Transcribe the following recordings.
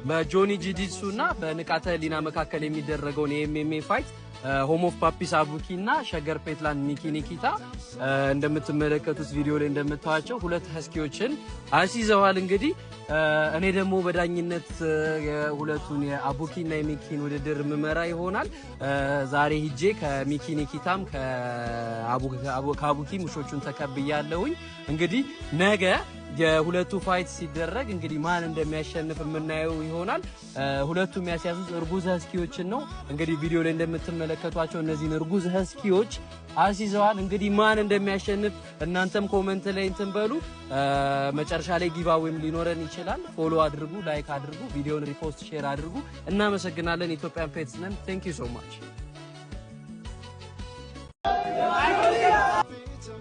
በጆኒ ጂጂትሱና በንቃተ ህሊና መካከል የሚደረገውን የኤምኤምኤ ፋይት ሆም ኦፍ ፓፒስ አቡኪና ሸገር ፔትላንድ ሚኪ ኒኪታ እንደምትመለከቱት ቪዲዮ ላይ እንደምታዋቸው ሁለት ሀስኪዎችን አሲዘዋል። እንግዲህ እኔ ደግሞ በዳኝነት የሁለቱን የአቡኪና የሚኪን ውድድር መመራ ይሆናል። ዛሬ ሂጄ ከሚኪ ኒኪታም ከአቡኪ ሙሾቹን ተቀብያለሁኝ። እንግዲህ ነገ የሁለቱ ፋይት ሲደረግ እንግዲህ ማን እንደሚያሸንፍ የምናየው ይሆናል። ሁለቱም ያስያዙት እርጉዝ ሀስኪዎችን ነው። እንግዲህ ቪዲዮ ላይ እንደምትመለከቷቸው እነዚህን እርጉዝ ሀስኪዎች አሲዘዋል። እንግዲህ ማን እንደሚያሸንፍ እናንተም ኮሜንት ላይ እንትን በሉ። መጨረሻ ላይ ጊቫዌም ሊኖረን ይችላል። ፎሎ አድርጉ፣ ላይክ አድርጉ፣ ቪዲዮን ሪፖስት ሼር አድርጉ። እናመሰግናለን። ኢትዮጵያን ፔትስ ነን። ቴንክ ዩ ሶ ማች።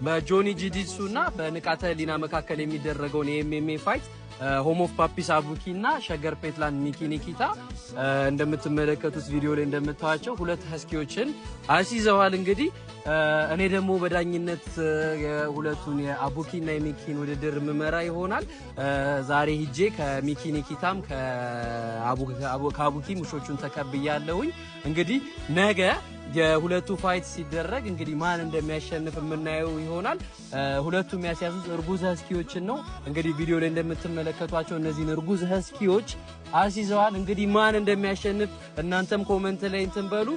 በጆኒ ጂጂትሱና በንቃተ ህሊና መካከል የሚደረገውን የኤምኤምኤ ፋይት ሆም ኦፍ ፓፒስ አቡኪና ሸገር ፔትላንድ ሚኪ ኒኪታ እንደምትመለከቱት ቪዲዮ ላይ እንደምታዋቸው ሁለት ሀስኪዎችን አሲዘዋል። እንግዲህ እኔ ደግሞ በዳኝነት የሁለቱን የአቡኪና የሚኪን ውድድር መመራ ይሆናል። ዛሬ ሂጄ ከሚኪ ኒኪታም ከአቡኪ ሙሾቹን ተቀብያለሁኝ። እንግዲህ ነገ የሁለቱ ፋይት ሲደረግ እንግዲህ ማን እንደሚያሸንፍ የምናየው ይሆናል። ሁለቱም ያስያዙት እርጉዝ ሀስኪዎችን ነው። እንግዲህ ቪዲዮ ላይ እንደምትመለከቷቸው እነዚህን እርጉዝ ሀስኪዎች አሲዘዋል። እንግዲህ ማን እንደሚያሸንፍ እናንተም ኮሜንት ላይ እንትን በሉ።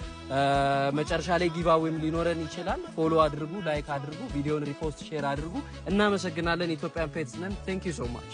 መጨረሻ ላይ ጊቫዌም ሊኖረን ይችላል። ፎሎ አድርጉ፣ ላይክ አድርጉ፣ ቪዲዮን ሪፖስት ሼር አድርጉ። እናመሰግናለን። ኢትዮጵያን ፔትስ ነን። ቴንክ ዩ ሶ ማች።